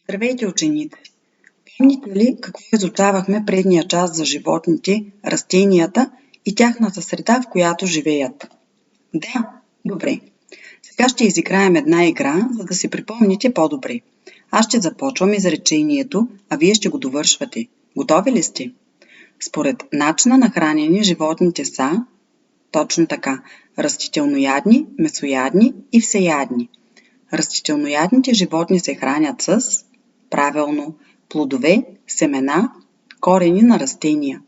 Здравейте, ученици! Помните ли какво изучавахме предния час за животните, растенията и тяхната среда, в която живеят? Да, добре. Сега ще изиграем една игра, за да си припомните по-добре. Аз ще започвам изречението, а вие ще го довършвате. Готови ли сте? Според начина на хранене животните са точно така: растителноядни, месоядни и всеядни. Растителноядните животни се хранят с правилно плодове, семена, корени на растения.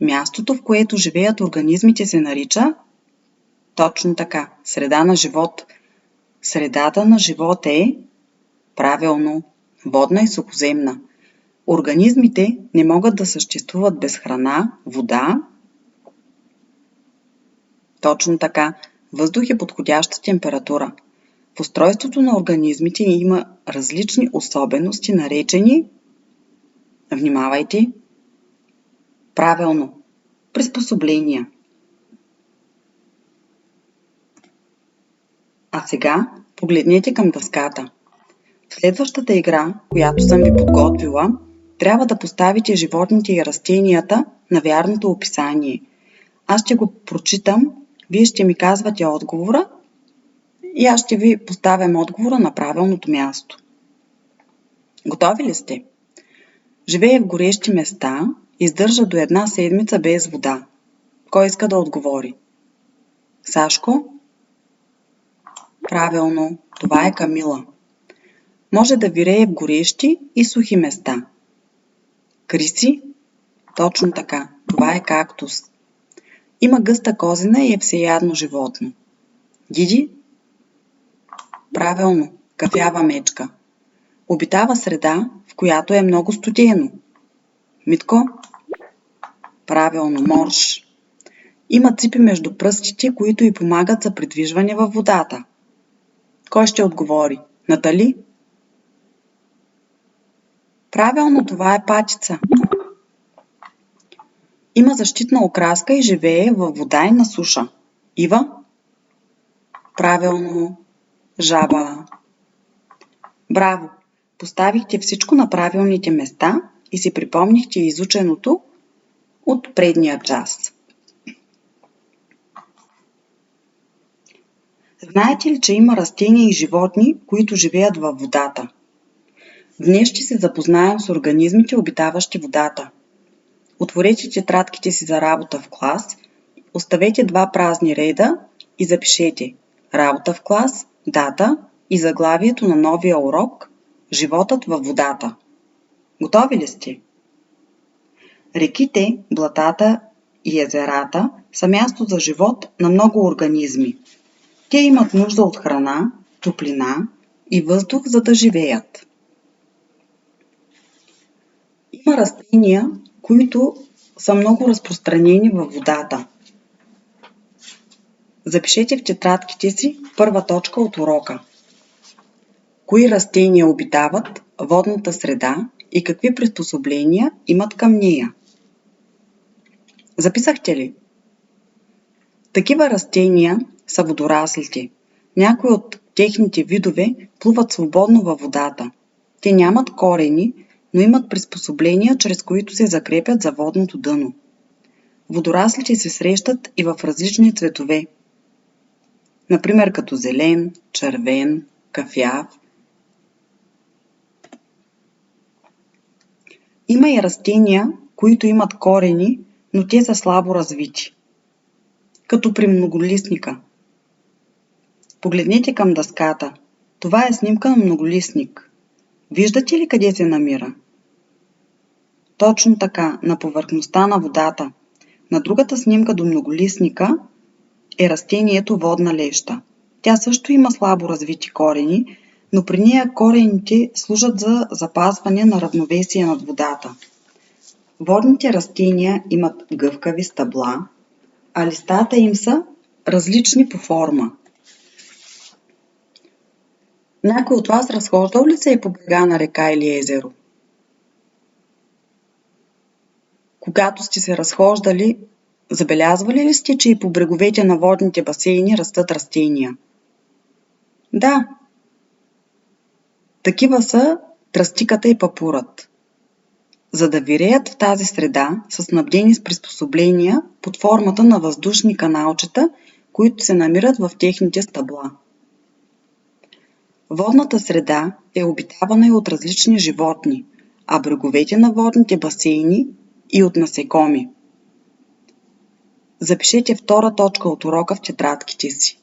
Мястото, в което живеят организмите, се нарича точно така среда на живот. Средата на живот е правилно водна и сухоземна. Организмите не могат да съществуват без храна, вода. Точно така, въздух и подходяща температура. В устройството на организмите има различни особености, наречени, внимавайте, правилно, приспособления. А сега погледнете към дъската. В следващата игра, която съм ви подготвила, трябва да поставите животните и растенията на вярното описание. Аз ще го прочитам, вие ще ми казвате отговора и аз ще ви поставям отговора на правилното място. Готови ли сте? Живее в горещи места, издържа до 1 седмица без вода. Кой иска да отговори? Сашко? Правилно, това е Камила. Може да вирее в горещи и сухи места. Криси? Точно така, това е кактус. Има гъста козина и е всеядно животно. Диди? Правилно, кафява мечка. Обитава среда, в която е много студено. Митко? Правилно, морж. Има ципи между пръстите, които й помагат за придвижване във водата. Кой ще отговори? Натали? Правилно, това е патица. Има защитна окраска и живее във вода и на суша. Ива? Правилно, жаба. Браво! Поставихте всичко на правилните места и си припомнихте изученото от предния час. Знаете ли, че има растения и животни, които живеят във водата? Днес ще се запознаем с организмите, обитаващи водата. Отворете тетрадките си за работа в клас, оставете 2 празни реда и запишете работа в клас, дата и заглавието на новия урок „Животът във водата“. Готови ли сте? Реките, блатата и езерата са място за живот на много организми. Те имат нужда от храна, топлина и въздух, за да живеят. Има растения, които са много разпространени във водата. Запишете в тетрадките си първа точка от урока. Кои растения обитават водната среда и какви приспособления имат към нея? Записахте ли? Такива растения са водораслите. Някои от техните видове плуват свободно във водата. Те нямат корени, но имат приспособления, чрез които се закрепят за водното дъно. Водораслите се срещат и в различни цветове. Например като зелен, червен, кафяв. Има и растения, които имат корени, но те са слабо развити. Като при многолистника. Погледнете към дъската. Това е снимка на многолистник. Виждате ли къде се намира? Точно така, на повърхността на водата. На другата снимка до многолистника е растението водна леща. Тя също има слабо развити корени, но при нея корените служат за запазване на равновесие над водата. Водните растения имат гъвкави стъбла, а листата им са различни по форма. Някой от вас разхождал ли се е по брега на река или езеро? Когато сте се разхождали, забелязвали ли сте, че и по бреговете на водните басейни растат растения? Да. Такива са тръстиката и папурът. За да виреят в тази среда, са снабдени с приспособления под формата на въздушни каналчета, които се намират в техните стъбла. Водната среда е обитавана и от различни животни, а бреговете на водните басейни и от насекоми. Запишете втора точка от урока в тетрадките си.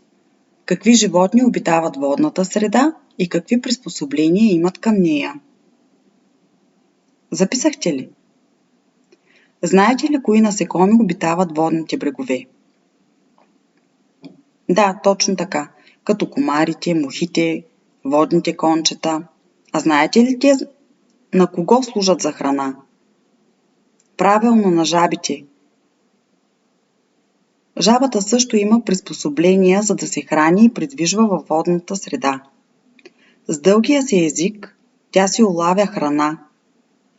Какви животни обитават водната среда и какви приспособления имат към нея? Записахте ли? Знаете ли кои насекоми обитават водните брегове? Да, точно така, като комарите, мухите, водните кончета. А знаете ли те на кого служат за храна? Правилно, на жабите. Жабата също има приспособления, за да се храни и придвижва във водната среда. С дългия си език тя си улавя храна,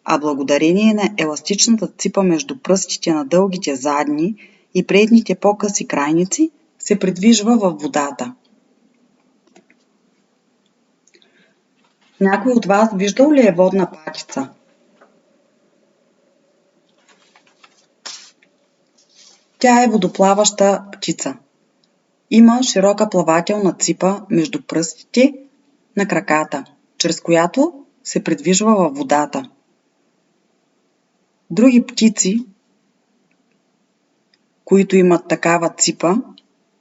а благодарение на еластичната ципа между пръстите на дългите задни и предните по-къси крайници се придвижва във водата. Някой от вас виждал ли е водна патица? Тя е водоплаваща птица. Има широка плавателна ципа между пръстите на краката, чрез която се придвижва във водата. Други птици, които имат такава ципа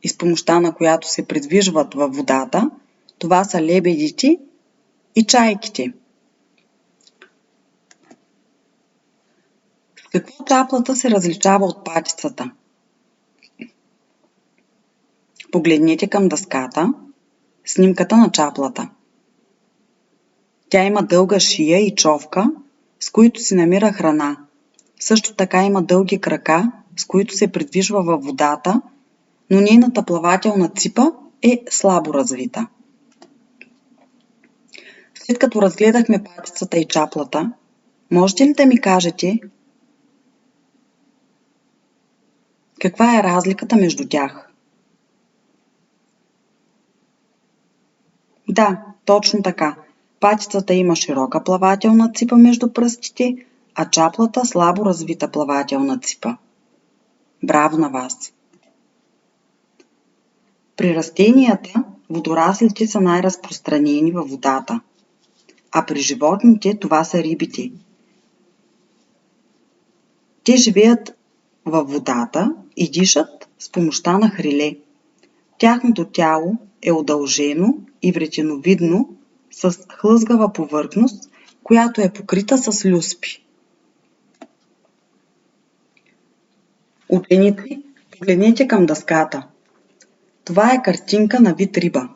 и с помощта на която се придвижват във водата, това са лебедите и чайките. С какво чаплата се различава от патицата? Погледнете към дъската, снимката на чаплата. Тя има дълга шия и човка, с които се намира храна. Също така има дълги крака, с които се придвижва във водата, но нейната плавателна ципа е слабо развита. След като разгледахме патицата и чаплата, можете ли да ми кажете каква е разликата между тях? Да, точно така. Патицата има широка плавателна ципа между пръстите, а чаплата слабо развита плавателна ципа. Браво на вас! При растенията водораслите са най-разпространени във водата, а при животните това са рибите. Те живеят във водата и дишат с помощта на хриле. Тяхното тяло е удължено и вретеновидно с хлъзгава повърхност, която е покрита с люспи. Ученици, погледнете към дъската. Това е картинка на вид риба.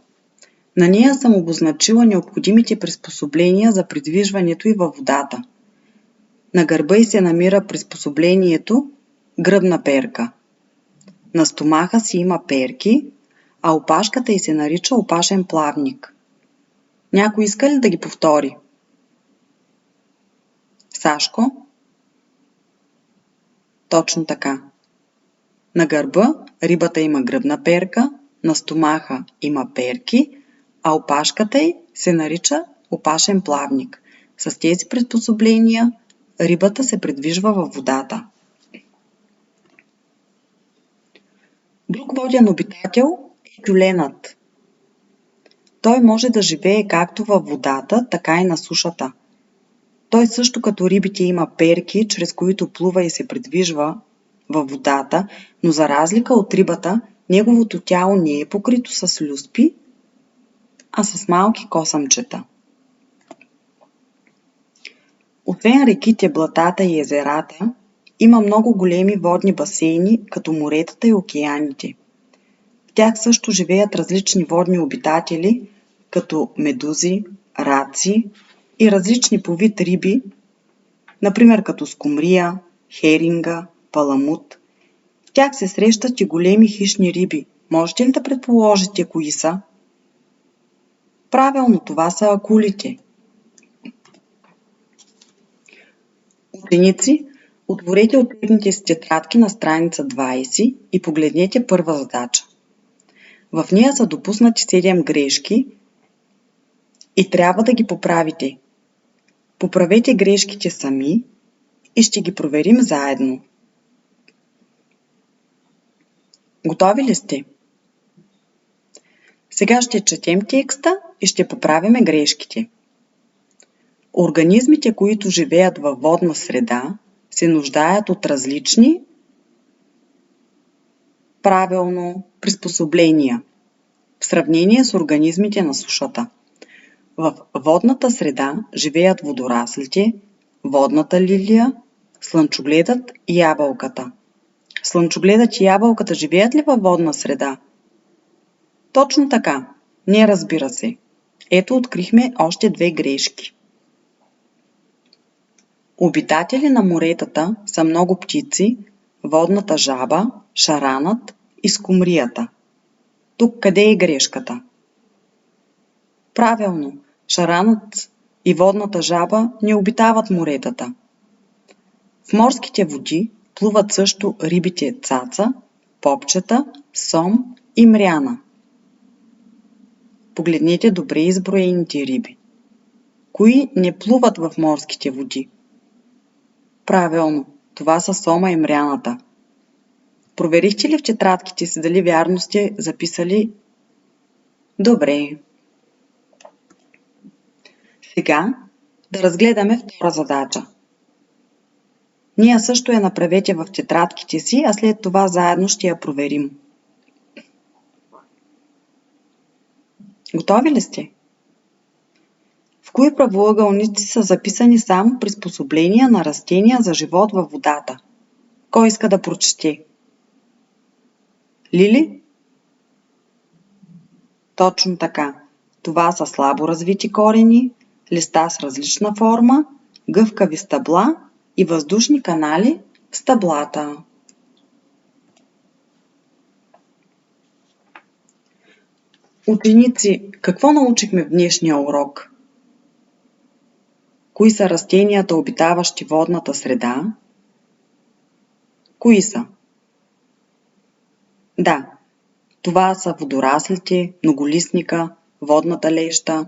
На нея съм обозначила необходимите приспособления за придвижването й във водата. На гърба й се намира приспособлението гръбна перка. На стомаха си има перки, а опашката й се нарича опашен плавник. Някой иска ли да ги повтори? Сашко? Точно така. На гърба рибата има гръбна перка, на стомаха има перки, а опашката й се нарича опашен плавник. С тези приспособления рибата се придвижва във водата. Друг воден обитател е тюленът. Той може да живее както във водата, така и на сушата. Той също като рибите има перки, чрез които плува и се придвижва във водата, но за разлика от рибата, неговото тяло не е покрито с люспи, а с малки косъмчета. Освен реките, блатата и езерата, има много големи водни басейни, като моретата и океаните. В тях също живеят различни водни обитатели, като медузи, раци и различни по вид риби, например като скумрия, херинга, паламут. В тях се срещат и големи хищни риби. Можете ли да предположите кои са? Правилно, това са акулите. Ученици, отворете учебните си тетрадки на страница 20 и погледнете първа задача. В нея са допуснати 7 грешки и трябва да ги поправите. Поправете грешките сами и ще ги проверим заедно. Готови ли сте? Сега ще четем текста и ще поправим грешките. Организмите, които живеят във водна среда, се нуждаят от различни, правилно, приспособления в сравнение с организмите на сушата. В водната среда живеят водораслите, водната лилия, слънчогледът и ябълката. Слънчогледът и ябълката живеят ли във водна среда? Точно така. Не, разбира се. Ето, открихме още 2 грешки. Обитатели на моретата са много птици, водната жаба, шаранът и скумрията. Тук къде е грешката? Правилно, шаранът и водната жаба не обитават моретата. В морските води плуват също рибите цаца, попчета, сом и мряна. Погледнете добре изброените риби. Кои не плуват в морските води? Правилно, това са сома и мряната. Проверихте ли в тетрадките си дали вярно сте записали? Добре. Сега да разгледаме втора задача. Ние също я направете в тетрадките си, а след това заедно ще я проверим. Готови ли сте? В кои правоъгълници са записани само приспособления на растения за живот във водата? Кой иска да прочете? Лили? Точно така. Това са слабо развити корени, листа с различна форма, гъвкави стъбла и въздушни канали в стъблата. Ученици, какво научихме в днешния урок? Кои са растенията, обитаващи водната среда? Кои са? Да, това са водораслите, многолистника, водната леща.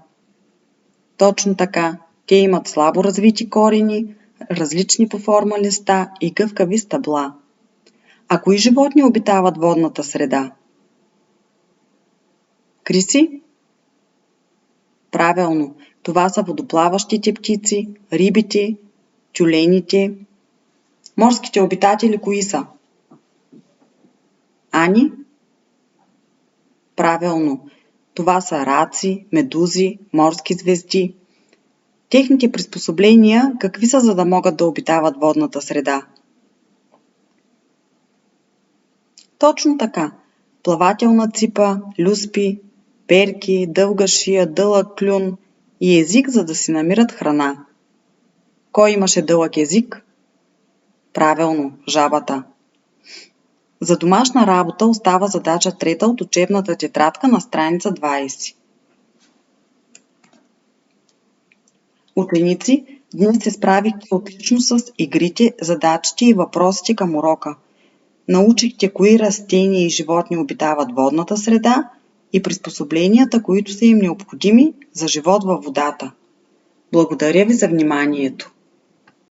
Точно така, те имат слабо развити корени, различни по форма листа и гъвкави стъбла. А кои животни обитават водната среда? Криси? Правилно, това са водоплаващите птици, рибите, тюлените. Морските обитатели кои са? Ани? Правилно, това са раци, медузи, морски звезди. Техните приспособления какви са, за да могат да обитават водната среда? Точно така. Плавателна ципа, люспи, перки, дълга шия, дълъг клюн и език, за да си намират храна. Кой имаше дълъг език? Правилно, жабата. За домашна работа остава задача 3 от учебната тетрадка на страница 20. Ученици, днес се справихте отлично с игрите, задачите и въпросите към урока. Научихте кои растения и животни обитават водната среда и приспособленията, които са им необходими за живот във водата. Благодаря ви за вниманието!